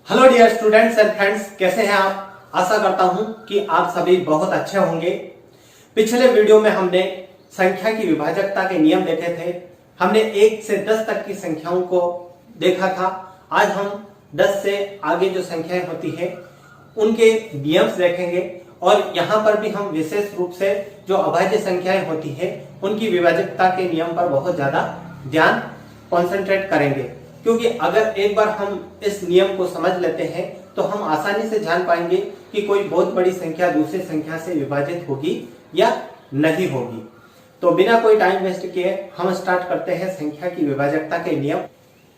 Hello dear students and friends, कैसे हैं आप। आशा करता हूं कि आप सभी बहुत अच्छे होंगे। पिछले वीडियो में हमने संख्या की विभाजकता के नियम देखे थे। हमने 1 से 10 तक की संख्याओं को देखा था। आज हम 10 से आगे जो संख्याएं होती है उनके नियम देखेंगे और यहाँ पर भी हम विशेष रूप से जो अभाज्य संख्याएं होती है उनकी विभाजकता के नियम पर बहुत ज्यादा ध्यान कॉन्सेंट्रेट करेंगे, क्योंकि अगर एक बार हम इस नियम को समझ लेते हैं तो हम आसानी से जान पाएंगे कि कोई बहुत बड़ी संख्या दूसरी संख्या से विभाजित होगी या नहीं होगी। तो बिना कोई टाइम वेस्ट किए हम स्टार्ट करते हैं संख्या की विभाजकता के नियम।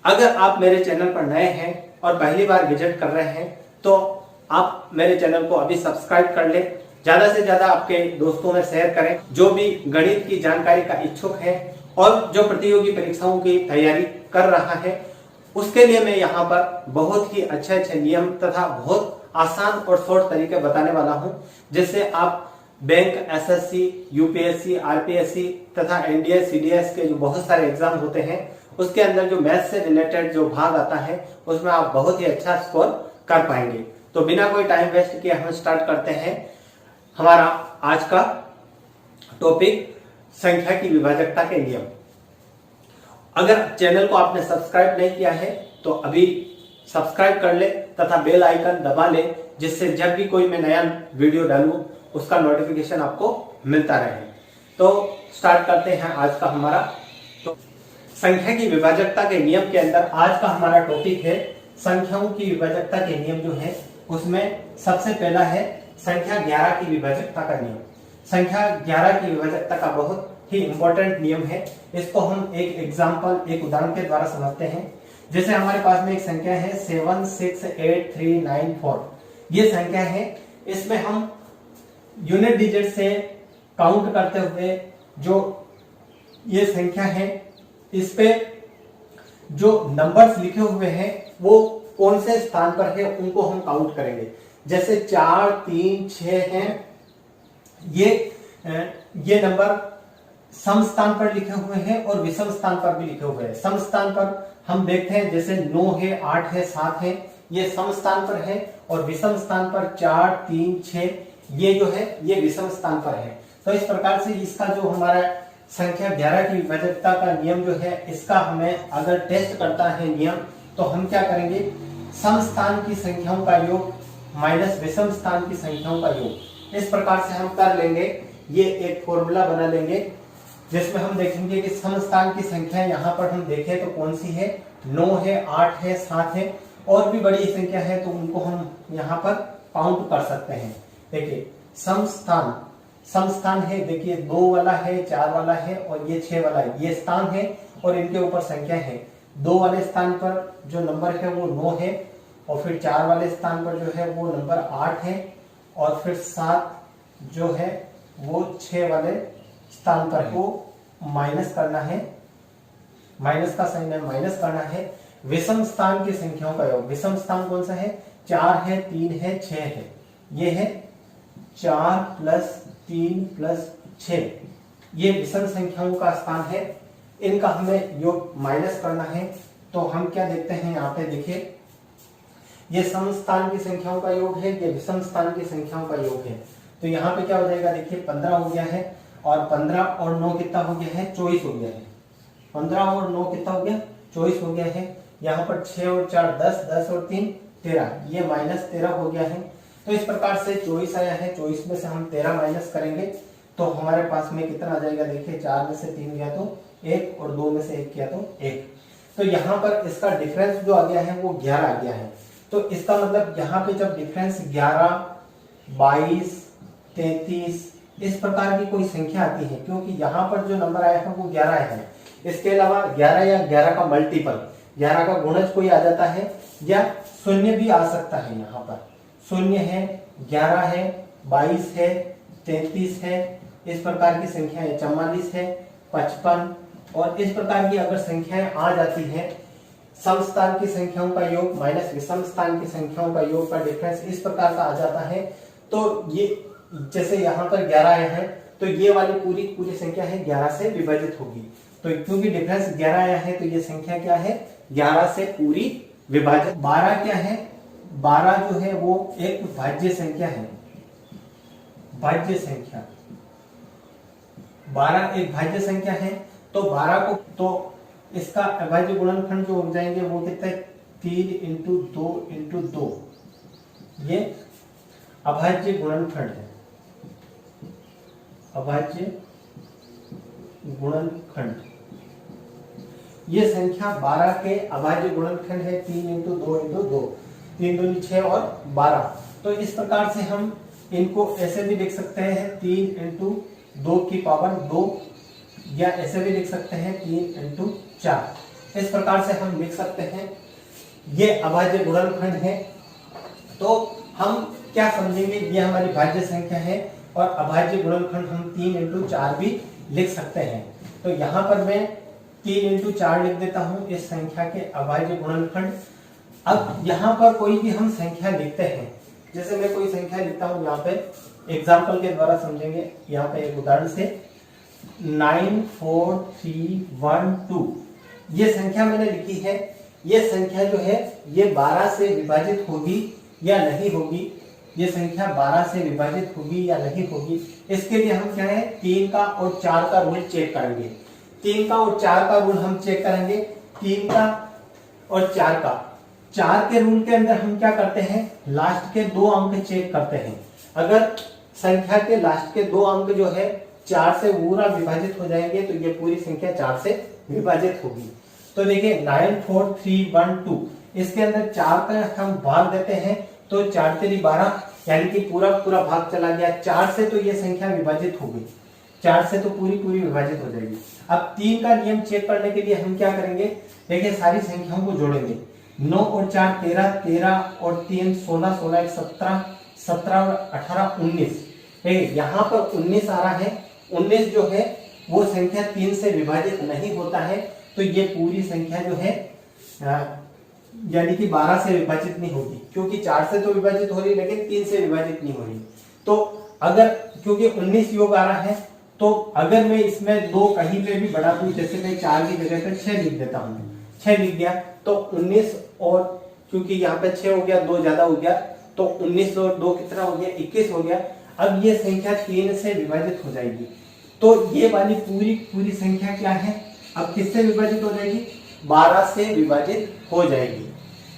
अगर आप मेरे चैनल पर नए हैं और पहली बार विजिट कर रहे हैं तो आप मेरे चैनल को अभी सब्सक्राइब कर ले, ज्यादा से ज्यादा आपके दोस्तों में शेयर करें जो भी गणित की जानकारी का इच्छुक है और जो प्रतियोगी परीक्षाओं की तैयारी कर रहा है उसके लिए मैं यहाँ पर बहुत ही अच्छे अच्छे नियम तथा बहुत आसान और शॉर्ट तरीके बताने वाला हूँ, जिससे आप बैंक, एसएससी, यूपीएससी, आरपीएससी तथा एनडीए, सीडीएस के जो बहुत सारे एग्जाम होते हैं उसके अंदर जो मैथ से रिलेटेड जो भाग आता है उसमें आप बहुत ही अच्छा स्कोर कर पाएंगे। तो बिना कोई टाइम वेस्ट किए हम स्टार्ट करते हैं हमारा आज का टॉपिक, संख्या की विभाजकता के नियम। अगर चैनल को आपने सब्सक्राइब नहीं किया है तो अभी सब्सक्राइब कर ले तथा बेल आइकन दबा ले, जिससे जब भी कोई मैं नया वीडियो डालूं उसका नोटिफिकेशन आपको मिलता रहे। तो स्टार्ट करते हैं आज का हमारा तो संख्या की विभाजकता के नियम के अंदर आज का हमारा टॉपिक है संख्याओं की विभाजकता के नियम। जो है उसमें सबसे पहला है संख्या 11 की विभाजकता का नियम। संख्या 11 की विभाजकता का बहुत ही इंपॉर्टेंट नियम है। इसको हम एक एग्जांपल, एक उदाहरण के द्वारा समझते हैं। जैसे हमारे पास में एक संख्या है 768394। ये संख्या है, इसमें हम यूनिट डिजिट से काउंट करते हुए जो ये संख्या है इस पे जो नंबर्स लिखे हुए हैं वो कौन से स्थान पर है उनको हम काउंट करेंगे। जैसे 4, 3, 6 हैं, ये नंबर सम स्थान पर लिखे हुए हैं और विषम स्थान पर भी लिखे हुए हैं। सम स्थान पर हम देखते हैं जैसे 9 है, 8 है, 7 है, ये सम स्थान पर है, और विषम स्थान पर 4, 3, 6 ये जो है ये विषम स्थान पर है। तो इस प्रकार से इसका जो हमारा संख्या 11 की विभाजकता का नियम जो है इसका हमें अगर टेस्ट करता है नियम तो हम क्या करेंगे, सम स्थान की संख्याओं का योग माइनस विषम स्थान की संख्याओं का योग, इस प्रकार से हम कर लेंगे। ये एक फॉर्मूला बना लेंगे जिसमें हम देखेंगे कि सम स्थान की संख्या यहाँ पर हम देखें तो कौन सी है, 9 है, 8 है, 7 है, और भी बड़ी संख्या है तो उनको हम यहाँ पर काउंट कर सकते हैं। देखिए सम स्थान है, देखिए 2 वाला है, 4 वाला है और ये 6 वाला है, ये स्थान है और इनके ऊपर संख्या है। 2 वाले स्थान पर जो नंबर है वो 9 है और फिर 4 वाले स्थान पर जो है वो नंबर 8 है और फिर 7 जो है वो 6 वाले स्थान पर को माइनस करना है, माइनस का साइन है, माइनस करना है विषम स्थान की संख्याओं का योग। विषम स्थान कौन सा है, 4 है, 3 है, 6 है, ये है 4 प्लस 3 प्लस 6, ये विषम संख्याओं का स्थान है। इनका हमें योग माइनस करना है तो हम क्या देखते हैं यहाँ पे, देखिए ये सम स्थान की संख्याओं का योग है, ये विषम स्थान की संख्याओं का योग है। तो यहाँ पे क्या हो जाएगा, देखिए 15 हो गया है और 15 और 9 कितना हो गया है, 24 हो गया है। 15 और 9 कितना हो गया, 24 हो गया है। यहाँ पर 6 और 4 10, 10 और 3 13, ये माइनस 13 हो गया है। तो इस प्रकार से 24 आया है, 24 में से हम 13 माइनस करेंगे तो हमारे पास में कितना आ जाएगा, देखिए 4 में से 3 गया तो 1 और 2 में से 1 किया तो 1। तो यहाँ पर इसका डिफरेंस जो आ गया है वो 11 आ गया है। तो इसका मतलब यहाँ पे जब डिफरेंस 11, 22, 33 इस प्रकार की कोई संख्या आती है, क्योंकि यहाँ पर जो नंबर आया है वो 11 है, इसके अलावा 11 या 11 का मल्टीपल, 11 का गुणज कोई आ जाता है या शून्य भी आ सकता है। यहाँ पर शून्य है, 11 है, 22 है, 33 है, इस प्रकार की संख्या है, 44 है, 55 और इस प्रकार की अगर संख्याएं आ जाती हैं, सम स्थान की संख्याओं का योग माइनस विषम स्थान की संख्याओं का योग का डिफरेंस इस प्रकार का आ जाता है। तो ये जैसे यहाँ पर 11 आया है तो ये वाली पूरी संख्या है 11 से विभाजित होगी। तो क्योंकि डिफरेंस 11 आया है तो ये संख्या क्या है, 11 से पूरी विभाजित। 12 क्या है, 12 जो है वो एक भाज्य संख्या है, भाज्य संख्या 12 एक भाज्य संख्या है। तो 12 को, तो इसका अभाज्य गुणनखंड जो हो जाएंगे वो कितने, 3 इंटू 2, ये अभाज्य गुणनखंड है, अभाज्य गुणनखंड। ये संख्या 12 के अभाज्य गुणनखंड है, 3 इंटू 2, 3 दूनी 6 और 12। तो इस प्रकार से हम इनको ऐसे भी लिख सकते हैं 3 इंटू 2 की पावर 2, या ऐसे भी लिख सकते हैं 3 इंटू 4। इस प्रकार से हम लिख सकते हैं, ये अभाज्य गुणनखंड है। तो हम क्या समझेंगे, ये हमारी भाज्य संख्या है और अभाज्य गुणनखंड हम 3 इंटू 4 भी लिख सकते हैं। तो यहाँ पर मैं 3 इंटू 4 लिख देता हूं इस संख्या के अभाज्य गुणनखंड। अब यहाँ पर कोई भी हम संख्या लिखते हैं, जैसे मैं कोई संख्या लिखता हूं, यहाँ पे एग्जाम्पल के द्वारा समझेंगे। यहाँ पे एक उदाहरण से 94312, ये संख्या मैंने लिखी है। ये संख्या जो है ये 12 से विभाजित होगी या नहीं होगी, ये संख्या 12 से विभाजित होगी या नहीं होगी, इसके लिए हम क्या है 3 का और 4 का रूल चेक करेंगे। 3 का और 4 का रूल हम चेक करेंगे। 3 का और 4 का, 4 के रूल के अंदर हम क्या करते हैं, लास्ट के 2 अंक चेक करते हैं। अगर संख्या के लास्ट के 2 अंक जो है 4 से पूरा विभाजित हो जाएंगे तो ये पूरी संख्या 4 से विभाजित होगी। तो देखिए 94312, इसके अंदर 4 का हम भाग देते हैं तो 4 तेरी 12, यानी कि पूरा पूरा भाग चला गया। 4 से तो ये संख्या विभाजित हो गई, 4 से तो पूरी पूरी विभाजित हो जाएगी। अब 3 का नियम चेक करने के लिए हम क्या करेंगे, देखिए सारी संख्याओं को जोड़ेंगे। 9 और 4 13, 13 और 3 16, 16 1 17, 17 और 18 19। यहाँ पर 19 आ रहा है। 19 जो है वो संख्या 3 से विभाजित नहीं होता है, तो ये पूरी संख्या जो है यानी कि 12 से विभाजित नहीं होगी, क्योंकि 4 से तो विभाजित हो रही लेकिन 3 से विभाजित नहीं हो रही। तो अगर क्योंकि 19 योग आ रहा है, तो अगर मैं इसमें 2 कहीं पे भी बढ़ा दूं, जैसे मैं 4 की जगह पर 6 लिख देता हूं, 6 लिख दिया तो 19, और क्योंकि यहाँ पे 6 हो गया, 2 ज्यादा हो गया, तो 19 और 2 कितना हो गया, 21 हो गया। अब ये संख्या 3 से विभाजित हो जाएगी, तो ये वाली पूरी पूरी संख्या क्या है, अब किससे विभाजित हो जाएगी, 12 से विभाजित हो जाएगी।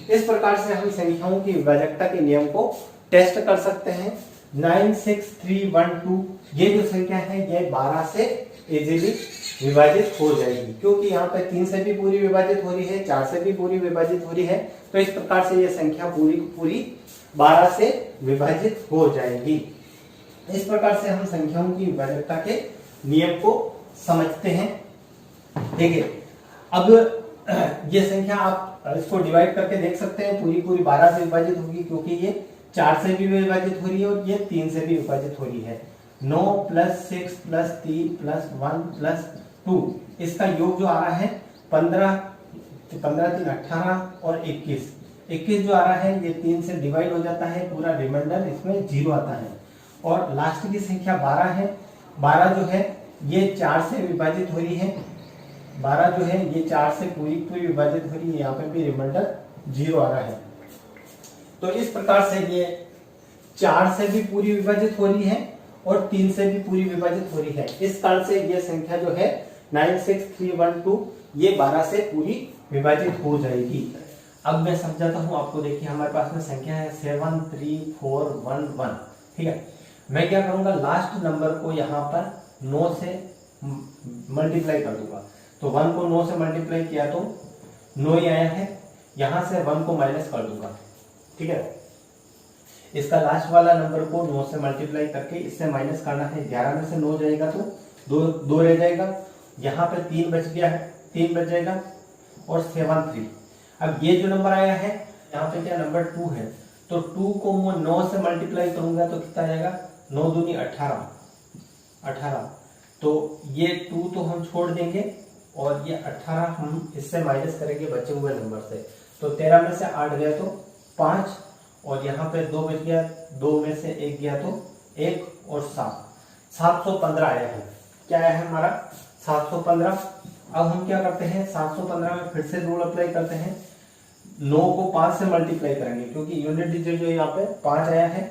इस प्रकार से हम संख्याओं की विभाजकता के नियम को टेस्ट कर सकते हैं। 96312, ये जो संख्या है ये 12 से इजीली विभाजित हो जाएगी, क्योंकि यहाँ पे 3 से भी पूरी विभाजित हो रही है, 4 से भी पूरी विभाजित हो रही है। तो इस प्रकार से ये संख्या पूरी पूरी 12 से विभाजित हो जाएगी। इस प्रकार से हम संख्याओं की विभाजकता के नियम को समझते हैं। ठीक है, अब ये संख्या आप इसको डिवाइड करके देख सकते हैं, पूरी पूरी 12 से विभाजित होगी, क्योंकि ये 4 से भी विभाजित हो रही है और ये 3 से भी विभाजित हो रही है। 9 + 6 + 3 + 1 + 2, इसका योग जो आ रहा है 15, 15 3 18 और 21 जो आ रहा है ये 3 से डिवाइड हो जाता है, पूरा रिमाइंडर इसमें 0 आता है। और लास्ट की संख्या 12 है। 12 जो है ये 4 से विभाजित हो रही है, 12 जो है ये 4 से पूरी पूरी विभाजित हो रही है, यहाँ पे भी रिमाइंडर 0 आ रहा है। तो इस प्रकार से ये 4 से भी पूरी विभाजित हो रही है और 3 से भी पूरी विभाजित हो रही है। इस कारण से ये संख्या जो है 96312 ये 12 से पूरी विभाजित हो जाएगी। अब मैं समझाता हूं आपको। देखिए हमारे पास में संख्या है 73411, ठीक है। मैं क्या करूंगा, लास्ट नंबर को यहाँ पर 9 से मल्टीप्लाई कर दूंगा। तो 1 को 9 से मल्टीप्लाई किया तो 9 ही आया है, यहां से 1 को माइनस कर दूंगा, ठीक है। इसका लास्ट वाला नंबर को 9 से मल्टीप्लाई करके इससे माइनस करना है। 11 में से 9 जाएगा तो 2 रह जाएगा, यहाँ पे 3 बच गया है, 3 बच जाएगा और 73। अब ये जो नंबर आया है यहाँ पे क्या नंबर 2 है, तो 2 को मैं 9 से मल्टीप्लाई करूंगा तो कितना आएगा, 9 दूनी 18। तो ये 2 तो हम छोड़ देंगे और ये 18 हम इससे माइनस करेंगे बचे हुए नंबर से। तो 13 में से 8 गया तो 5 और यहाँ पे 2 बच गया, 2 में से 1 गया तो 1 और 715 आया है। क्या आया है हमारा 715। अब हम क्या करते हैं, 715 में फिर से रूल अप्लाई करते हैं। 9 को 5 से मल्टीप्लाई करेंगे क्योंकि यूनिट डिजिट जो यहाँ पे 5 आया है,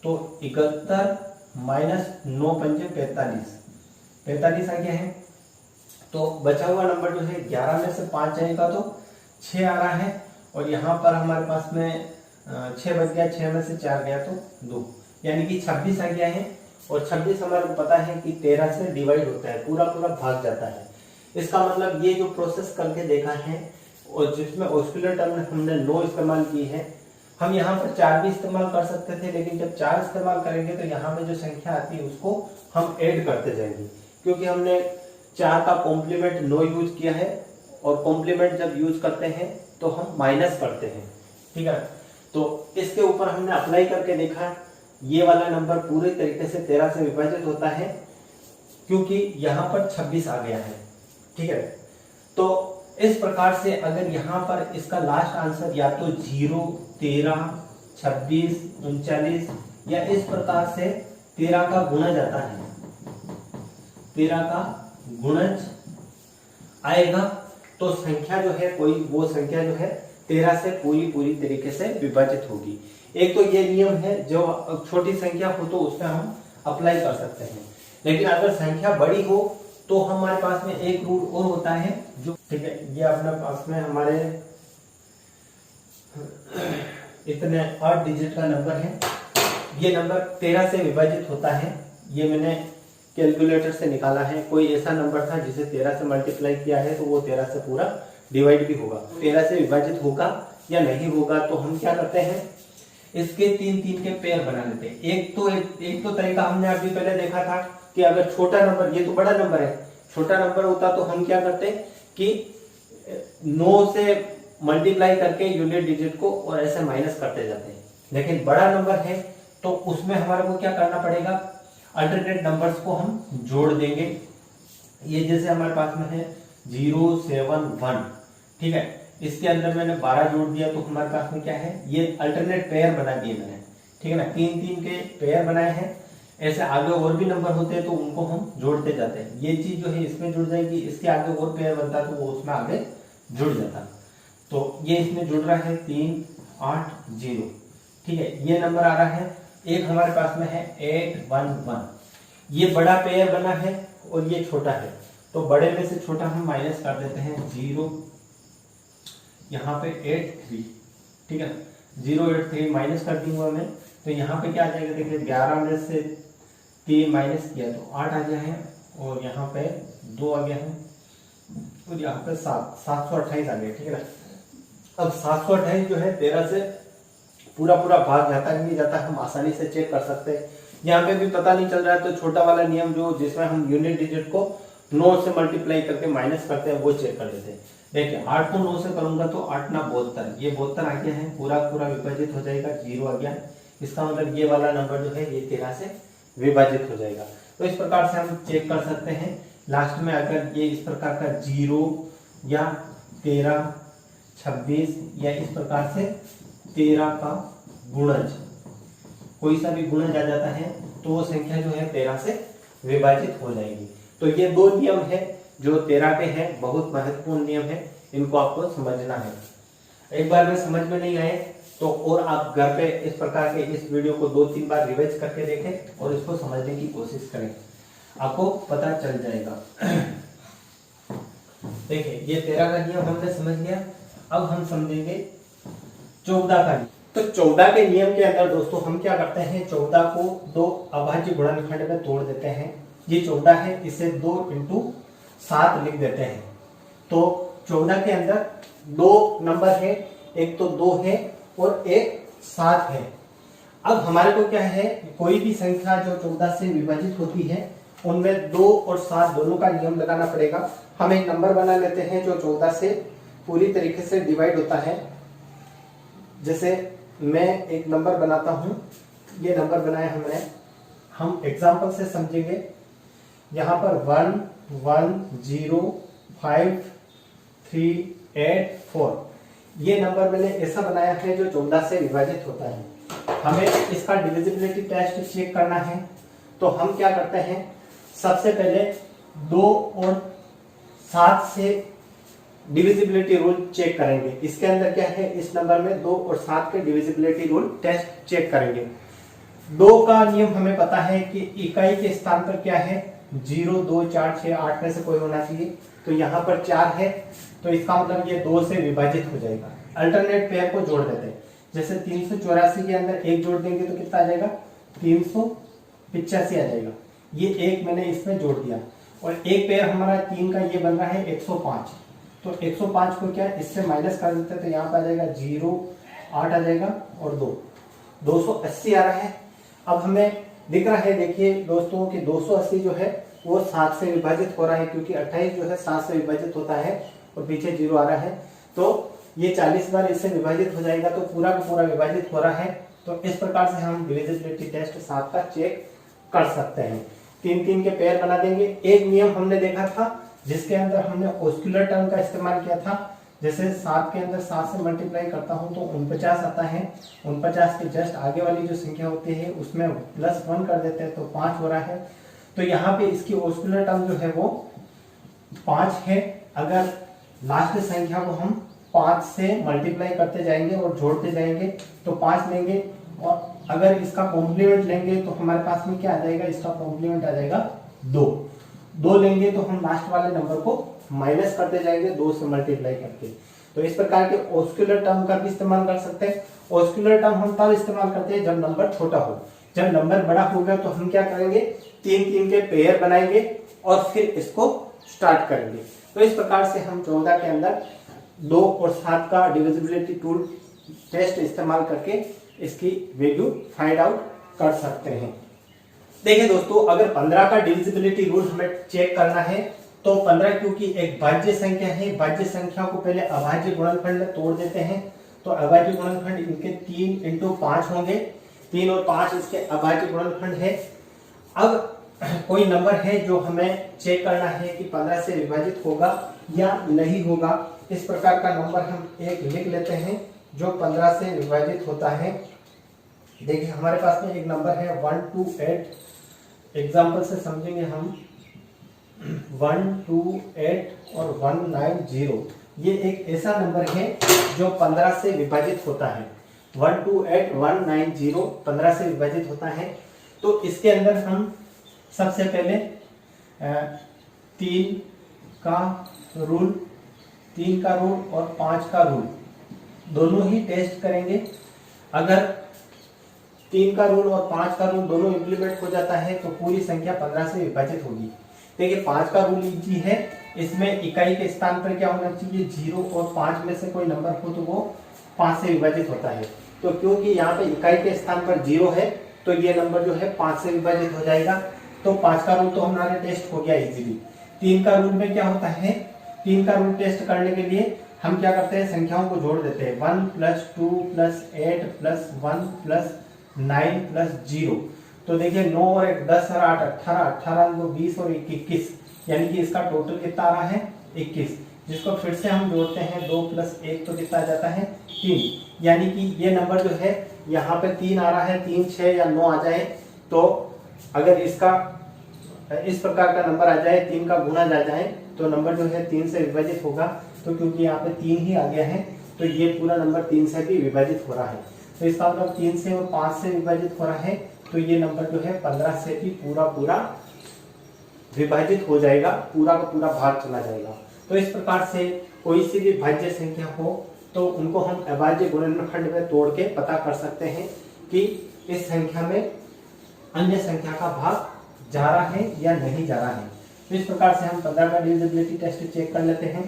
तो 71 माइनस 9 पंजे 45 आ गया है। तो बचा हुआ नंबर जो है 11 में से 5 जाएगा तो 6 आ रहा है, और यहाँ पर हमारे पास में 6 बच गया, 6 में से 4 गया तो 2, यानी कि 26 आ गया है। और 26 हमारे को पता है कि 13 से डिवाइड होता है, पूरा पूरा भाग जाता है। इसका मतलब ये जो प्रोसेस करके देखा है और जिसमें ऑस्कुलर टर्म में हमने 9 इस्तेमाल की है, हम यहाँ पर 4 भी इस्तेमाल कर सकते थे, लेकिन जब 4 इस्तेमाल करेंगे तो यहाँ में जो संख्या आती है उसको हम ऐड करते जाएंगे, क्योंकि हमने 4 का कॉम्प्लीमेंट 9 यूज किया है, और कॉम्प्लीमेंट जब यूज करते हैं तो हम माइनस करते हैं। ठीक है, तो इसके ऊपर हमने अप्लाई करके देखा, ये वाला नंबर पूरे तरीके से 13 से विभाजित होता है, क्योंकि यहाँ पर 26 आ गया है। ठीक है, तो इस प्रकार से अगर यहाँ पर इसका लास्ट आंसर या तो 0, 13, 26, 39 या इस प्रकार से 13 का गुणज आता है, 13 का गुणज आएगा, तो संख्या जो है कोई वो संख्या जो है 13 से पूरी तरीके से विभाजित होगी। एक तो ये नियम है, जो छोटी संख्या हो तो उसमें हम अप्लाई कर सकते हैं, लेकिन अगर संख्या बड़ी हो तो हमारे पास में एक रूल और होता है जो, ठीक है, ये अपने पास में हमारे इतने 8 डिजिट का नंबर है, ये नंबर 13 से विभाजित होता है, ये मैंने कैलकुलेटर से निकाला है। कोई ऐसा नंबर था जिसे 13 से मल्टीप्लाई किया है तो वो 13 से पूरा डिवाइड भी होगा। 13 से विभाजित होगा या नहीं होगा, तो हम क्या करते हैं, इसके 3 के पेयर बना लेते हैं। एक तो तरीका हमने अभी पहले देखा था कि अगर छोटा नंबर, ये तो बड़ा नंबर है, छोटा नंबर होता तो हम क्या करते कि 9 से मल्टीप्लाई करके यूनिट डिजिट को और ऐसे माइनस करते जाते हैं। लेकिन बड़ा नंबर है तो उसमें हमारे को क्या करना पड़ेगा, अल्टरनेट नंबर्स को हम जोड़ देंगे। ये जैसे हमारे पास में है 0, 7, 1, ठीक है, इसके अंदर मैंने 12 जोड़ दिया तो हमारे पास में क्या है, ये अल्टरनेट पेयर बना दिए मैंने, ठीक है ना, 3 के पेयर बनाए हैं। ऐसे आगे और भी नंबर होते हैं तो उनको हम जोड़ते जाते हैं। ये चीज जो है इसमें जुड़ जाएगी, इसके आगे और पेयर बनता तो वो उसमें आगे जुड़ जाता। तो ये इसमें जुड़ रहा है 3, 8, 0, ठीक है, ये नंबर आ रहा है। एक हमारे पास में है 8, 1, 1, ये बड़ा पेयर बना है और ये छोटा है, तो बड़े में से छोटा हम माइनस कर देते हैं 0, यहाँ पे 8, 3, ठीक है, 0, 8, 3 माइनस कर दी हुआ मैं, तो यहाँ पे क्या आ जाएगा, देखिए 11 में से 3 माइनस किया तो 8 आ गया है, और यहाँ पे 2 आ गया है, और यहाँ पे 728 आ गया, ठीक है ना। अब 728 जो है 13 से पूरा भाग जाता नहीं जाता, हम आसानी से चेक कर सकते हैं। यहाँ पे भी पता नहीं चल रहा है तो छोटा वाला नियम जो जिसमें हम यूनिट डिजिट को 9 से मल्टीप्लाई करके माइनस करते हैं वो चेक कर लेते हैं। देखिए 8 को 9 से करूंगा तो 8 ना 72, ये 72 आ गया है, पूरा विभाजित हो जाएगा, 0 आ गया, इसका मतलब ये वाला नंबर जो है ये 13 से विभाजित हो जाएगा। तो इस प्रकार से हम चेक कर सकते हैं। लास्ट में अगर ये इस प्रकार का 0 या 13, 26 या इस प्रकार से 13 का गुणज, कोई सा भी गुणज आ जाता है तो वो संख्या जो है 13 से विभाजित हो जाएगी। तो ये 2 नियम है जो 13 के हैं, बहुत महत्वपूर्ण नियम है, इनको आपको समझना है। एक बार में समझ में नहीं आए तो और आप घर पे इस प्रकार के इस वीडियो को 2-3 बार रिवाइज करके देखें और इसको समझने की कोशिश करें, आपको पता चल जाएगा। देखिए ये 13 का नियम हमने समझ लिया, अब हम समझेंगे 14 का नियम। तो 14 के नियम के अंदर दोस्तों हम क्या करते हैं, 14 को 2 अभाज्य गुणनखंड में तोड़ देते हैं। ये 14 है, इसे 2 × 7 लिख देते हैं। तो 14 के अंदर 2 नंबर है, एक तो 2 है और एक 7 है। अब हमारे को क्या है, कोई भी संख्या जो 14 से विभाजित होती है उनमें 2 और 7 दोनों का नियम लगाना पड़ेगा। हम एक नंबर बना लेते हैं जो 14 से पूरी तरीके से डिवाइड होता है। जैसे मैं एक नंबर बनाता हूं, ये नंबर बनाया हमने, हम एग्जांपल से समझेंगे। यहाँ पर 1, 1, 0, 5, 3, 8, 4 ये नंबर मैंने ऐसा बनाया है जो 14 से विभाजित होता है। हमें इसका डिविजिबिलिटी टेस्ट चेक करना है, तो हम क्या करते हैं, सबसे पहले 2 और 7 से डिविजिबिलिटी रूल चेक करेंगे। इसके अंदर क्या है, इस नंबर में 2 और 7 के डिविजिबिलिटी रूल टेस्ट चेक करेंगे। 2 का नियम हमें पता है कि इकाई के स्थान पर क्या है, 0, 2, 4, 6, 8 में से कोई होना चाहिए। तो यहाँ पर 4 है, तो इसका मतलब ये 2 से विभाजित हो जाएगा। अल्टरनेट पेयर को जोड़ देते हैं। जैसे 384 के अंदर 1 जोड़ देंगे तो कितना आ जाएगा, 385 आ जाएगा। ये 1 मैंने इसमें जोड़ दिया और एक पेयर हमारा 3 का ये बन रहा है 105। तो 105 को क्या इससे माइनस कर देते हैं, तो यहाँ पे आ जाएगा 0, 8 आ जाएगा और 2, 280 आ रहा है। अब हमें दिख रहा है, देखिए दोस्तों कि 280 जो है वो 7 से विभाजित हो रहा है, क्योंकि 28 जो है 7 से विभाजित होता है और पीछे 0 आ रहा है। तो ये 40 बार इससे विभाजित हो जाएगा, तो पूरा का पूरा विभाजित हो रहा है। तो इस प्रकार से हम डिविजिबिलिटी टेस्ट 7 का चेक कर सकते हैं। 3-3 के पेयर बना देंगे। एक नियम हमने देखा था जिसके अंदर हमने ऑस्कुलर टर्म का इस्तेमाल किया था। जैसे 7 के अंदर 7 से मल्टीप्लाई करता हूं तो 49 आता है। 49 के जस्ट आगे वाली जो संख्या होती है उसमें +1 कर देते हैं तो 5 हो रहा है। तो यहाँ पे इसकी ऑस्कुलर टर्म जो है वो 5 है। अगर लास्ट संख्या को हम 5 से मल्टीप्लाई करते जाएंगे और जोड़ते जाएंगे तो 5 लेंगे, और अगर इसका कॉम्प्लीमेंट लेंगे तो हमारे पास में क्या आ जाएगा, इसका कॉम्प्लीमेंट आ जाएगा 2 लेंगे तो हम लास्ट वाले नंबर को माइनस करते जाएंगे 2 से मल्टीप्लाई करके। तो इस प्रकार के ऑस्कुलर टर्म का भी इस्तेमाल कर सकते हैं। ऑस्कुलर टर्म हम तब इस्तेमाल करते हैं जब नंबर छोटा हो। जब नंबर बड़ा होगा तो हम क्या करेंगे, 3-3 के पेयर बनाएंगे और फिर इसको स्टार्ट करेंगे। तो इस प्रकार से हम 14 के अंदर 2 और 7 का डिविजिबिलिटी टूल टेस्ट इस्तेमाल करके इसकी वैल्यू फाइंड आउट कर सकते हैं। देखिए दोस्तों, अगर 15 का डिविजिबिलिटी रूल हमें चेक करना है तो 15 क्योंकि एक भाज्य संख्या है, भाज्य संख्या को पहले अभाज्य गुणनखंड में तोड़ देते हैं। तो अभाज्य गुणनखंड इनके 3 × 5 होंगे। 3 और 5 इसके अभाज्य गुणनखंड है। अब कोई नंबर है जो हमें चेक करना है कि 15 से विभाजित होगा या नहीं होगा। इस प्रकार का नंबर हम एक लिख लेते हैं जो 15 से विभाजित होता है। देखिए हमारे पास में एक नंबर है 128। एग्जाम्पल से समझेंगे हम। 128 और 190 ये एक ऐसा नंबर है जो 15 से विभाजित होता है। 128, 190 15 से विभाजित होता है। तो इसके अंदर हम सबसे पहले 3 का रूल और 5 का रूल दोनों ही टेस्ट करेंगे। अगर 3 का रूल और 5 का रूल दोनों इम्प्लीमेंट हो जाता है तो पूरी संख्या 15 से विभाजित होगी। देखिए 5 का रूल इजी है। इसमें इकाई के स्थान पर क्या होना चाहिए, 0 और 5 में से कोई नंबर हो तो वो 5 से विभाजित होता है। तो क्योंकि यहाँ पे इकाई के स्थान पर 0 है तो ये नंबर जो है 5 से विभाजित हो जाएगा। तो 5 का रूल तो हमारा टेस्ट हो गया इजीली। 3 का रूल में क्या होता है, 3 का रूल टेस्ट करने के लिए हम क्या करते हैं, संख्याओं को जोड़ देते हैं। 1 + 2 + 8 + 1 + 9 + 0। तो देखिए 9 और 1 10 और 8 18, 18 को 20 और 1 21, यानी कि इसका टोटल कितना आ रहा है 21। जिसको फिर से हम जोड़ते हैं 2 + 1 तो कितना आ जाता है 3। यानी कि ये नंबर जो है यहाँ पे 3 आ रहा है। 3, 6 या 9 आ जाए तो अगर इसका इस प्रकार का नंबर आ जाए, 3 का गुणा आ जाए तो नंबर जो है 3 से विभाजित होगा। तो क्योंकि यहाँ पे 3 ही आ गया है तो ये पूरा नंबर 3 से भी विभाजित हो रहा है। तो इसका मतलब 3 से और 5 से विभाजित हो रहा है तो ये नंबर जो है 15 से भी पूरा विभाजित हो जाएगा, पूरा का पूरा भाग चला जाएगा। तो इस प्रकार से कोई सी भी भाज्य संख्या हो तो उनको हम अभाज्य गुणनखंड में तोड़ के पता कर सकते हैं कि इस संख्या में अन्य संख्या का भाग जा रहा है या नहीं जा रहा है। तो इस प्रकार से हम 15 का डिविजिबिलिटी टेस्ट चेक कर लेते हैं।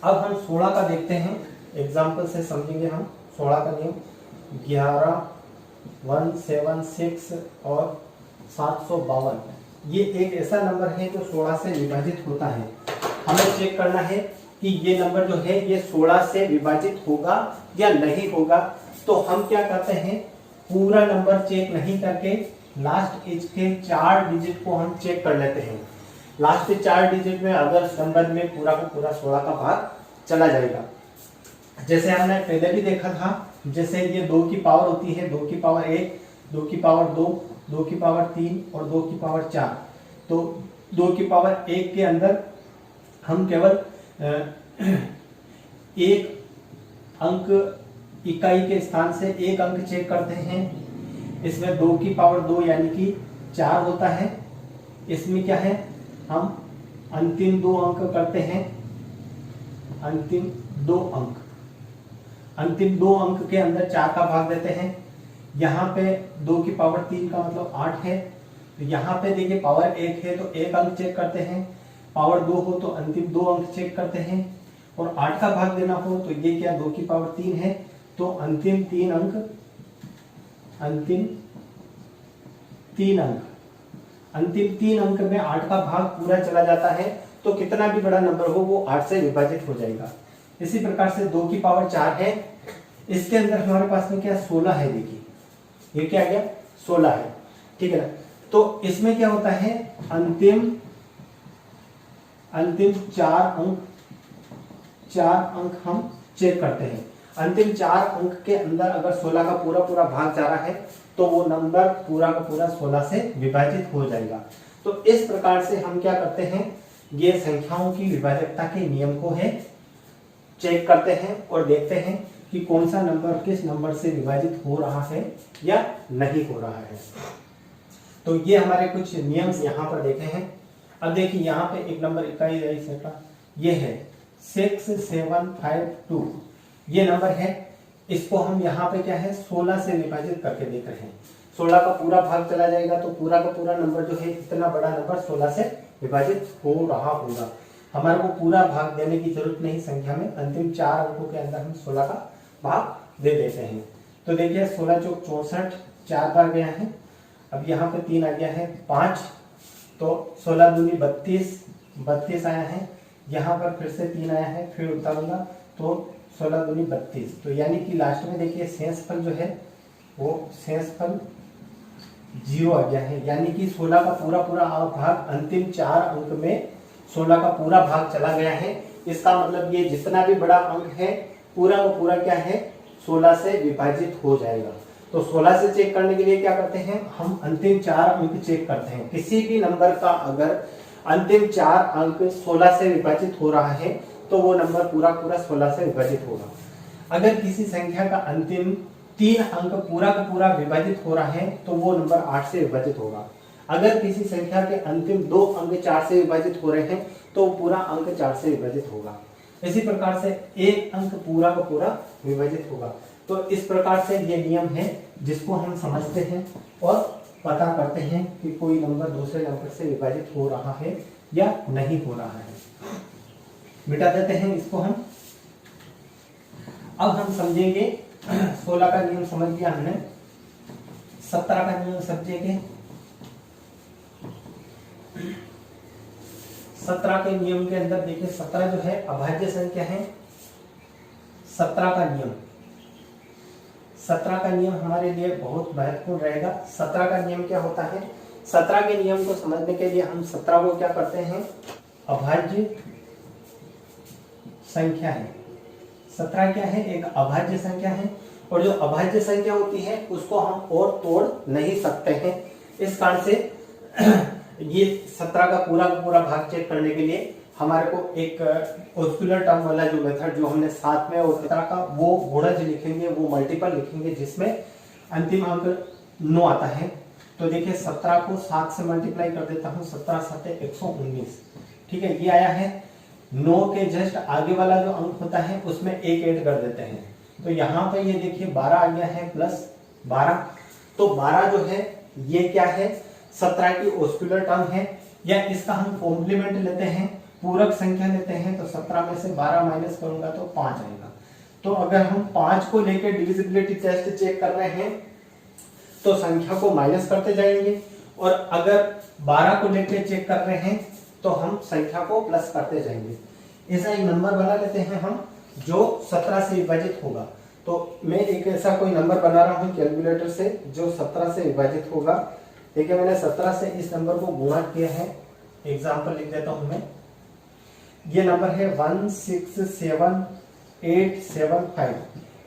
अब हम 16 का देखते हैं। एग्जाम्पल से समझेंगे हम 16 का नियम। 11, 176 और 752 ये एक ऐसा नंबर है जो 16 से विभाजित होता है। हमें चेक करना है कि ये नंबर जो है ये 16 से विभाजित होगा या नहीं होगा। तो हम क्या करते हैं, पूरा नंबर चेक नहीं करके लास्ट इसके 4 डिजिट को हम चेक कर लेते हैं। लास्ट के 4 डिजिट में अगर नंबर में पूरा का पूरा 16 का भाग चला जाएगा। जैसे हमने पहले भी देखा था, जैसे ये 2 की पावर होती है, 2 की पावर 1, 2 की पावर 2, 2 की पावर 3 और 2 की पावर 4। तो 2 की पावर 1 के अंदर हम केवल एक अंक इकाई के स्थान से एक अंक चेक करते हैं। इसमें 2 की पावर 2 यानी कि 4 होता है। इसमें क्या है, हम अंतिम 2 अंक करते हैं। अंतिम 2 अंक के अंदर 4 का भाग देते हैं। यहाँ पे 2 की पावर 3 का मतलब 8 है। तो यहाँ पे देखिए पावर 1 है तो एक अंक चेक करते हैं, पावर 2 हो तो अंतिम 2 अंक चेक करते हैं, और 8 का भाग देना हो तो ये क्या 2 की पावर 3 है तो अंतिम 3 अंक में 8 का भाग पूरा चला जाता है। तो कितना भी बड़ा नंबर हो वो 8 से विभाजित हो जाएगा। इसी प्रकार से 2 की पावर 4 है, इसके अंदर हमारे पास में क्या 16 है। देखिए ये क्या आ गया 16 है, ठीक है ना। तो इसमें क्या होता है, अंतिम 4 अंक हम चेक करते हैं। अंतिम 4 अंक के अंदर अगर 16 का पूरा भाग जा रहा है तो वो नंबर पूरा का पूरा 16 से विभाजित हो जाएगा। तो इस प्रकार से हम क्या करते हैं, ये संख्याओं की विभाजकता के नियम को है चेक करते हैं और देखते हैं कि कौन सा नंबर किस नंबर से विभाजित हो रहा है या नहीं हो रहा है। तो ये हमारे कुछ नियम यहाँ पर देखे हैं। अब देखिए यहाँ पे एक नंबर इकाई ये है 6752, ये नंबर है। इसको हम यहाँ पे क्या है 16 से विभाजित करके देख रहे हैं। 16 का पूरा भाग चला जाएगा तो पूरा का पूरा नंबर जो है इतना बड़ा नंबर 16 से विभाजित हो रहा होगा। हमारे को पूरा भाग देने की जरूरत नहीं संख्या में, अंतिम 4 अंकों के अंदर हम 16 का भाग दे देते हैं। तो देखिए 16 चौक 64, 4 बार गया है। अब यहाँ पे 3 आ गया है 5, तो 16 दूनी 32 आया है। यहाँ पर फिर से 3 आया है, फिर उतारूंगा तो 16 दूनी 32। तो यानी कि लास्ट में देखिए शेषफल जो है वो शेषफल 0 आ गया है। यानी कि 16 का पूरा भाग अंतिम 4 अंक में 16 का पूरा भाग चला गया है। इसका मतलब ये जितना भी बड़ा अंक है पूरा का पूरा क्या है 16 से विभाजित हो जाएगा। तो 16 से चेक करने के लिए क्या करते हैं, हम अंतिम 4 अंक चेक करते हैं। किसी भी नंबर का अगर अंतिम 4 अंक 16 से विभाजित हो रहा है तो वो नंबर पूरा 16 से विभाजित होगा। अगर किसी संख्या का अंतिम 3 अंक पूरा का पूरा विभाजित हो रहा है तो वो नंबर 8 से विभाजित होगा। अगर किसी संख्या के अंतिम 2 अंक 4 से विभाजित हो रहे हैं तो पूरा अंक 4 से विभाजित होगा। इसी प्रकार से एक अंक पूरा का पूरा विभाजित होगा। तो इस प्रकार से ये नियम है जिसको हम समझते हैं और पता करते हैं कि कोई नंबर दूसरे नंबर से विभाजित हो रहा है या नहीं हो रहा है। मिटा देते हैं इसको हम। अब हम समझेंगे 16 का नियम समझ लिया हमने, 17 का नियम समझेंगे। 17 के नियम के अंदर देखिए 17 जो है अभाज्य संख्या है। 17 का नियम 17 का नियम हमारे लिए बहुत महत्वपूर्ण रहेगा। 17 का नियम क्या होता है, 17 के नियम को समझने के लिए हम 17 को क्या करते हैं, अभाज्य संख्या है। 17 क्या है, एक अभाज्य संख्या है और जो अभाज्य संख्या होती है उसको हम और तोड़ नहीं सकते हैं। इस कारण से ये 17 का पूरा भाग चेक करने के लिए हमारे को एक ऑस्कुलर टर्म वाला जो मेथड जो हमने साथ में और 17 का वो गुणज लिखेंगे, वो मल्टीपल लिखेंगे जिसमें अंतिम अंक 9 आता है। तो देखिए 17 को 7 से मल्टीप्लाई कर देता हूँ, 17 7 119, ठीक है, ये आया है। 9 के जस्ट आगे वाला जो अंक होता है उसमें 1 ऐड कर देते हैं। तो यहाँ पे ये देखिए 12 आ गया है प्लस 12। तो 12 जो है ये क्या है 17 की ऑस्कुलर टर्म है, या इसका हम कॉम्प्लीमेंट लेते हैं, पूरक संख्या लेते हैं। तो 17 में से 12 माइनस करूंगा तो 5 आएगा। तो अगर हम 5 को लेकर डिविजिबिलिटी टेस्ट चेक कर रहे हैं तो संख्या को माइनस करते जाएंगे, और अगर 12 को लेकर चेक कर रहे हैं तो हम संख्या को प्लस करते जाएंगे। ऐसा एक नंबर बना लेते हैं हम जो 17 से विभाजित होगा। तो मैं एक ऐसा कोई नंबर बना रहा हूं कैलकुलेटर से जो 17 से विभाजित होगा। देखिए मैंने 17 से इस नंबर को गुणा किया है, एग्जाम्पल लिख देता हूं मैं। ये नंबर है 167875।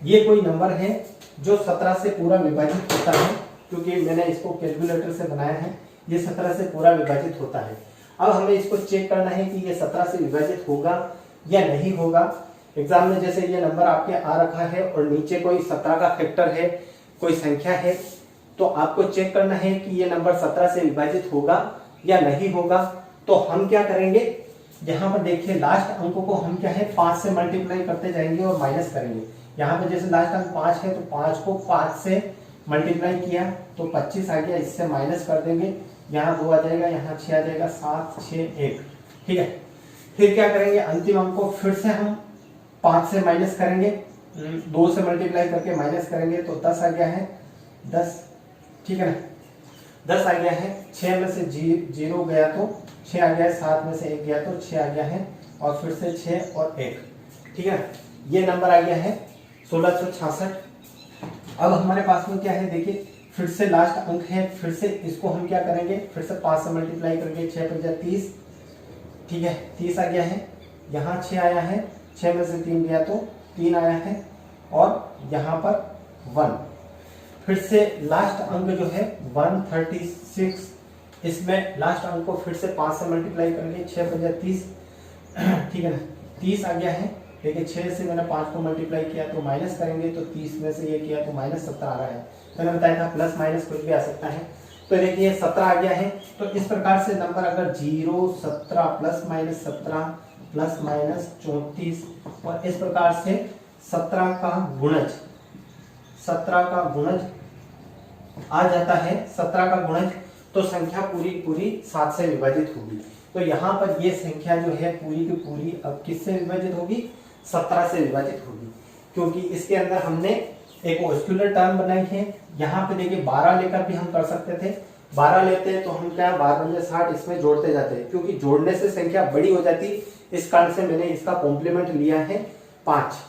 ये कोई नंबर है जो 17 से पूरा विभाजित होता है, क्योंकि मैंने इसको कैलकुलेटर से बनाया है। ये 17 से पूरा विभाजित होता है। अब हमें इसको चेक करना है कि ये 17 से विभाजित होगा या नहीं होगा। एग्जाम में जैसे ये नंबर आपके आ रखा है और नीचे कोई 17 का फैक्टर है, कोई संख्या है, तो आपको चेक करना है कि ये नंबर 17 से विभाजित होगा या नहीं होगा। तो हम क्या करेंगे, यहाँ पर देखिए लास्ट अंकों को हम क्या है 5 से मल्टीप्लाई करते जाएंगे और माइनस करेंगे। यहाँ पे जैसे लास्ट अंक 5 है तो 5 को 5 से मल्टीप्लाई किया तो 25 आ गया, इससे माइनस कर देंगे, यहाँ 2 आ जाएगा, यहाँ 6 आ जाएगा, 7 6 1, ठीक है। फिर क्या करेंगे, अंतिम अंक को फिर से हम 5 से माइनस करेंगे, 2 से मल्टीप्लाई करके माइनस करेंगे तो 10 आ गया है, 10, ठीक है ना, 10 आ गया है। 6 में से 0 गया तो 6 आ गया है, 7 में से 1 गया तो 6 आ गया है, और फिर से 6 और 1, ठीक है। ये नंबर आ गया है 1666। अब हमारे पास में क्या है, देखिए फिर से लास्ट अंक है, फिर से इसको हम क्या करेंगे, फिर से 5 से मल्टीप्लाई करेंगे, 6 5 30, ठीक है, 30 आ गया है। यहाँ 6 आया है, 6 में से 3 गया तो 3 आया है, और यहाँ पर 1। फिर से लास्ट अंक जो है 136, इसमें लास्ट अंक को फिर से 5 से मल्टीप्लाई करेंगे, 6 5 30, ठीक है ना, 30 आ गया है। देखिए 6 से मैंने 5 को मल्टीप्लाई किया तो माइनस करेंगे तो 30 में से ये किया तो -17 आ रहा है। मैंने बताया था प्लस माइनस कुछ भी आ सकता है। तो देखिए 17 आ गया है। तो इस प्रकार से नंबर अगर 0 17 प्लस माइनस 17 प्लस माइनस 34 और इस प्रकार से 17 का गुणज, 17 का गुणज आ जाता है, 17 का गुणज, तो संख्या पूरी पूरी 7 से विभाजित होगी। तो यहाँ पर ये संख्या जो है पूरी की पूरी अब किससे विभाजित होगी, 17 से विभाजित होगी, क्योंकि इसके अंदर हमने एक ऑस्कुलर टर्म बनाई है। यहाँ पे देखिए 12 लेकर भी हम कर सकते थे, 12 लेते हैं तो हम क्या 12 60 इसमें जोड़ते जाते हैं, क्योंकि जोड़ने से संख्या बड़ी हो जाती, इस कारण से मैंने इसका कॉम्प्लीमेंट लिया है 5,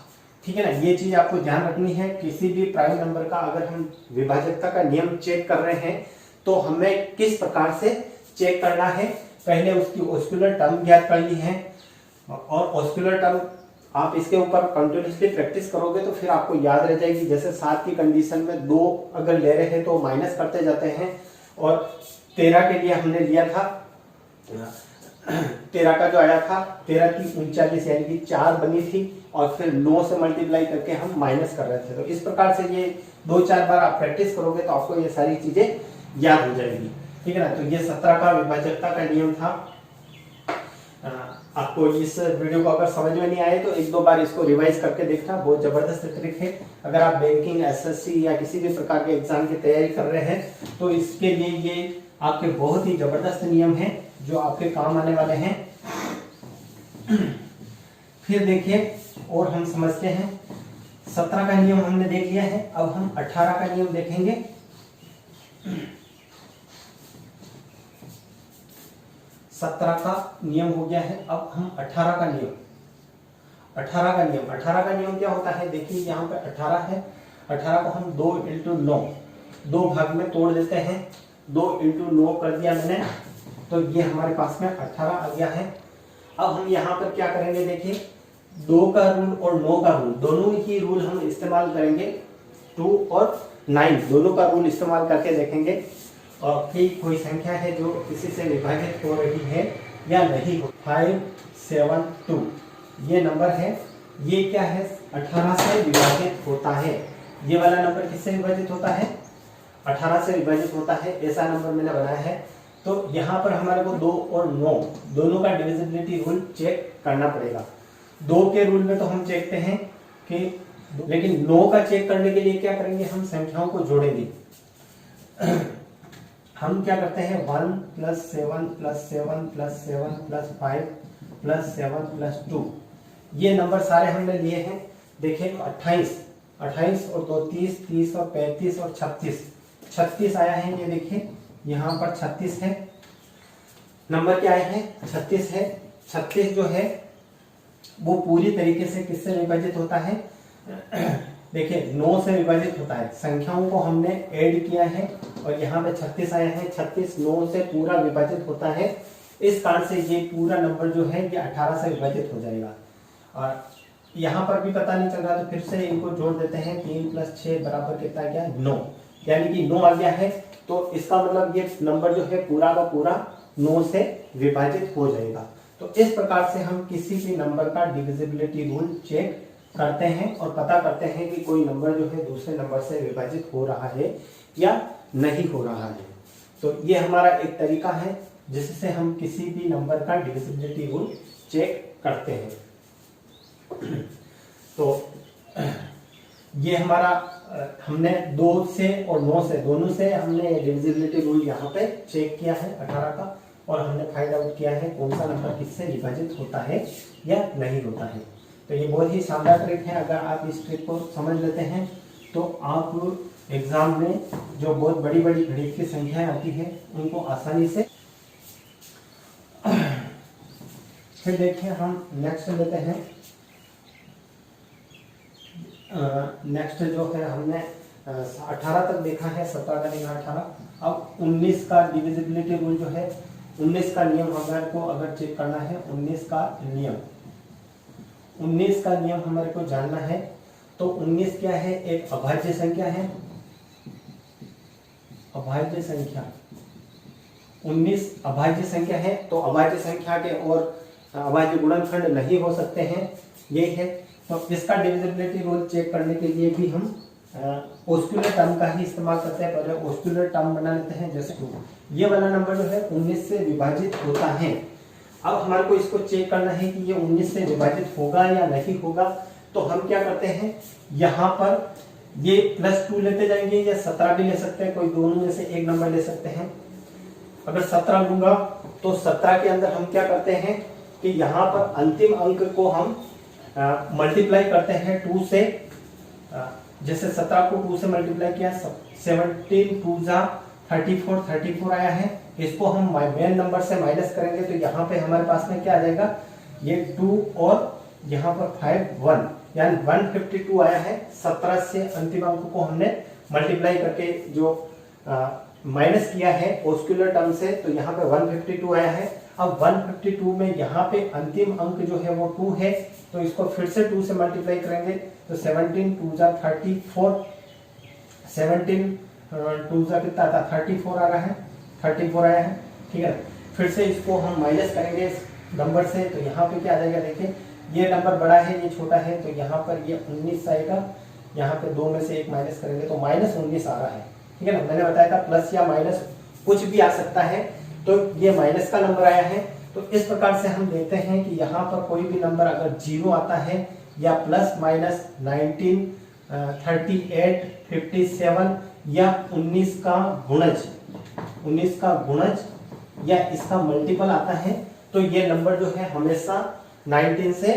ठीक है ना। ये चीज आपको ध्यान रखनी है, किसी भी प्राइम नंबर का अगर हम विभाजकता का नियम चेक कर रहे हैं तो हमें किस प्रकार से चेक करना है, पहले उसकी ऑस्कुलर टर्म ज्ञात करनी है, और ऑस्कुलर टर्म आप इसके ऊपर कंटिन्यूसली प्रैक्टिस करोगे तो फिर आपको याद रह जाएगी। जैसे 7 की कंडीशन में 2 अगर ले रहे हैं तो माइनस करते जाते हैं, और 13 के लिए हमने लिया था, 13 का जो आया था 13 की 39 यानी कि 4 बनी थी, और फिर 9 से मल्टीप्लाई करके हम माइनस कर रहे थे। तो इस प्रकार से ये 2-4 बार आप प्रैक्टिस करोगे तो आपको ये सारी चीजें याद हो जाएगी, ठीक है ना। तो ये 17 का विभाजकता का नियम था। आपको इस वीडियो को अगर समझ में नहीं आए तो 1-2 बार इसको रिवाइज करके देखना, बहुत जबरदस्त ट्रिक है। अगर आप बैंकिंग, एसएससी या किसी भी प्रकार के एग्जाम की तैयारी कर रहे हैं तो इसके लिए ये आपके बहुत ही जबरदस्त नियम है जो आपके काम आने वाले हैं। फिर देखिए और हम समझते हैं, 17 का नियम हमने देख लिया है, अब हम 18 का नियम देखेंगे। 17 का नियम हो गया है, अब हम 18 का नियम, 18 का नियम क्या होता है, देखिए यहाँ पे 18 है, 18 को हम 2 × 9 2 भाग में तोड़ देते हैं, 2 × 9 कर दिया मैंने, तो ये हमारे पास में 18 आ गया है। अब हम यहाँ पर क्या करेंगे, देखिए 2 का रूल और 9 का रूल, दोनों ही रूल हम इस्तेमाल करेंगे, 2 और 9 दोनों का रूल इस्तेमाल करके देखेंगे और फिर कोई संख्या है जो किसी से विभाजित हो रही है या नहीं हो। 5 7 2 ये नंबर है, ये क्या है 18 से विभाजित होता है। ये वाला नंबर किससे विभाजित होता है, 18 से विभाजित होता है, ऐसा नंबर मैंने बनाया है। तो यहाँ पर हमारे को 2 और 9 दोनों का डिविजिबिलिटी रूल चेक करना पड़ेगा। 2 के रूल में तो हम देखते हैं कि, लेकिन 9 का चेक करने के लिए क्या करेंगे, हम संख्याओं को जोड़ेंगे। हम क्या करते हैं 1 + 7 + 7 + 7 + 5 + 7 + 2 ये नंबर सारे हमने लिए हैं। देखिए 28 और 2 30 30 और 35 और 36 आया है। ये देखिए यहाँ पर 36 है, नंबर क्या आया है 36 है। 36 जो है वो पूरी तरीके से किससे विभाजित होता है, देखिए 9 से विभाजित होता है। संख्याओं को हमने ऐड किया है और यहाँ पे 36 आया है। 36 9 से पूरा विभाजित होता है, इस कारण से ये पूरा नंबर जो है ये 18 से विभाजित हो जाएगा। और यहाँ पर भी पता नहीं चल रहा तो फिर से इनको जोड़ देते हैं। 3 + 6 बराबर कितना गया 9, यानी कि 9 आ गया है। तो इसका मतलब ये नंबर जो है पूरा का पूरा 9 से विभाजित हो जाएगा। तो इस प्रकार से हम किसी भी नंबर का डिविजिबिलिटी रूल चेक करते हैं और पता करते हैं कि कोई नंबर जो है दूसरे नंबर से विभाजित हो रहा है या नहीं हो रहा है। तो ये हमारा एक तरीका है जिससे हम किसी भी नंबर का डिविजिबिलिटी रूल चेक करते हैं। तो ये हमारा हमने 2 से और 9 से दोनों से हमने डिविजिबिलिटी रूल यहाँ पे चेक किया है 18 का, और हमने फाइंड आउट किया है कौन सा नंबर किससे विभाजित होता है या नहीं होता है। तो ये बहुत ही शानदार ट्रिक है। अगर आप इस ट्रिक को समझ लेते हैं तो आप एग्जाम में जो बहुत बड़ी बड़ी घड़ीक की संख्याएं आती है उनको आसानी से। फिर देखिए हम नेक्स्ट लेते हैं। नेक्स्ट जो है हमने 18 तक देखा है, 17 का नहीं 18। अब 19 का डिविजिबिलिटी रूल जो है, 19 का नियम हमारे को अगर चेक करना है, 19 का नियम हमारे को जानना है। तो 19 क्या है? एक अभाज्य संख्या है। अभाज्य संख्या 19 अभाज्य संख्या है। तो अभाज्य संख्या के और अभाज्य गुणनखंड नहीं हो सकते हैं, ये है। तो इसका डिविजिबिलिटी रूल चेक करने के लिए भी हम ऑस्कुलर टर्म का ही इस्तेमाल करते हैं। पहले ऑस्कुलर टर्म बना लेते हैं, जैसे ये वाला नंबर जो है 19 से विभाजित होता है। अब हमारे को इसको चेक करना है कि ये 19 से विभाजित होगा या नहीं होगा। तो हम क्या करते हैं, यहाँ पर ये +2 लेते जाएंगे या 17 भी ले सकते हैं, कोई दोनों में से एक नंबर ले सकते हैं। अगर 17 लूंगा तो 17 के अंदर हम क्या करते हैं कि यहाँ पर अंतिम अंक को हम मल्टीप्लाई करते हैं 2 से। जैसे 17 को 2 से मल्टीप्लाई किया, 17 2 जा 34 आया है। इसको हम मेन नंबर से माइनस करेंगे तो यहाँ पे हमारे पास में क्या आ जाएगा, ये 2 और यहाँ पर 5 1, यानी 152 आया है। 17 से अंतिम अंक को हमने मल्टीप्लाई करके जो माइनस किया है ऑस्कुलर टर्म से, तो यहाँ पे 152 आया है। अब 152 में यहाँ पे अंतिम अंक जो है वो 2 है, तो इसको फिर से 2 से मल्टीप्लाई करेंगे तो 17 2 जा 34, 17 2 जा कितना आता, 34 आ रहा है, 34 आया है, ठीक है। फिर से इसको हम माइनस करेंगे इस नंबर से, तो यहाँ पे क्या आ जाएगा, देखिए ये नंबर बड़ा है ये छोटा है, तो यहाँ पर ये 19 आएगा। यहाँ पे 2 में से 1 माइनस करेंगे तो -19 आ रहा है, ठीक है ना। मैंने बताया था प्लस या माइनस कुछ भी आ सकता है, तो ये माइनस का नंबर आया है। तो इस प्रकार से हम देखते हैं कि यहाँ पर कोई भी नंबर अगर 0 आता है या +- 19 38 57 या 19 का गुणज या इसका मल्टीपल आता है, तो ये नंबर जो है हमेशा 19 से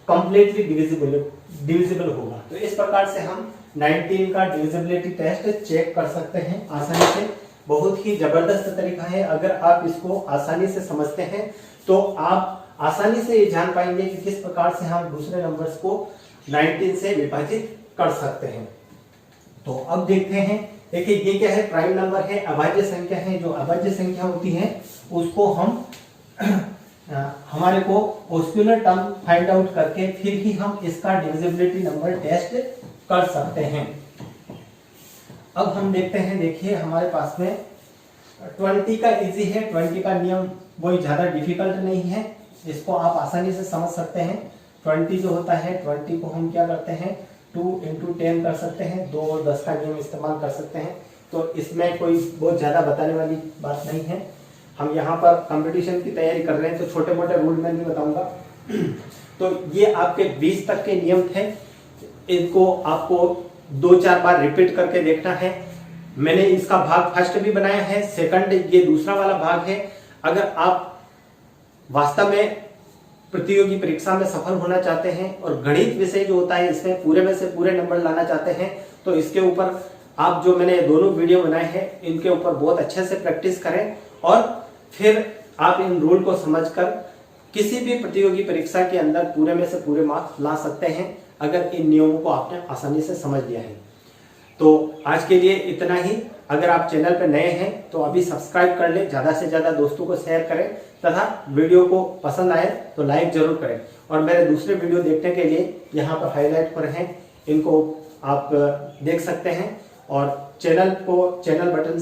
कंप्लीटली डिविजिबल होगा। तो इस प्रकार से हम 19 का डिविजिबिलिटी टेस्ट चेक कर सकते हैं आसानी से। बहुत ही जबरदस्त तरीका है। अगर आप इसको आसानी से समझते हैं तो आप आसानी से ये जान पाएंगे कि किस प्रकार से हम दूसरे नंबर्स को 19 से विभाजित कर सकते हैं। तो अब देखते हैं, देखिए ये क्या है, प्राइम नंबर है, अभाज्य संख्या है। जो अभाज्य संख्या होती है उसको हम हमारे को ऑस्कुलर टर्म फाइंड आउट करके फिर ही हम इसका डिविजिबिलिटी नंबर टेस्ट कर सकते हैं। अब हम देखते हैं, देखिए हमारे पास में 20 का इजी है। 20 का नियम कोई ज्यादा डिफिकल्ट नहीं है, इसको आप आसानी से समझ सकते हैं। 20 जो होता है, 20 को हम क्या करते हैं, 2 × 10 कर सकते हैं, 2 और 10 का नियम इस्तेमाल कर सकते हैं। तो इसमें कोई बहुत ज्यादा बताने वाली बात नहीं है। हम यहाँ पर कंपटीशन की तैयारी कर रहे हैं तो छोटे मोटे रूल मैं नहीं बताऊंगा। तो ये आपके 20 तक के नियम थे, इनको आपको 2-4 बार रिपीट करके देखना है। मैंने इसका भाग फर्स्ट भी बनाया है, सेकंड ये दूसरा वाला भाग है। अगर आप वास्तव में प्रतियोगी परीक्षा में सफल होना चाहते हैं और गणित विषय जो होता है इसमें पूरे में से पूरे नंबर लाना चाहते हैं, तो इसके ऊपर आप जो मैंने दोनों वीडियो बनाए हैं इनके ऊपर बहुत अच्छे से प्रैक्टिस करें और फिर आप इन रूल को समझकर किसी भी प्रतियोगी परीक्षा के अंदर पूरे में से पूरे मार्क्स ला सकते हैं, अगर इन नियमों को आपने आसानी से समझ लिया है। तो आज के लिए इतना ही। अगर आप चैनल पर नए हैं तो अभी सब्सक्राइब कर लें, ज्यादा से ज्यादा दोस्तों को शेयर करें तथा वीडियो को पसंद आए तो लाइक जरूर करें। और मेरे दूसरे वीडियो देखने के लिए यहाँ पर हाईलाइट पर हैं, इनको आप देख सकते हैं और चैनल बटन से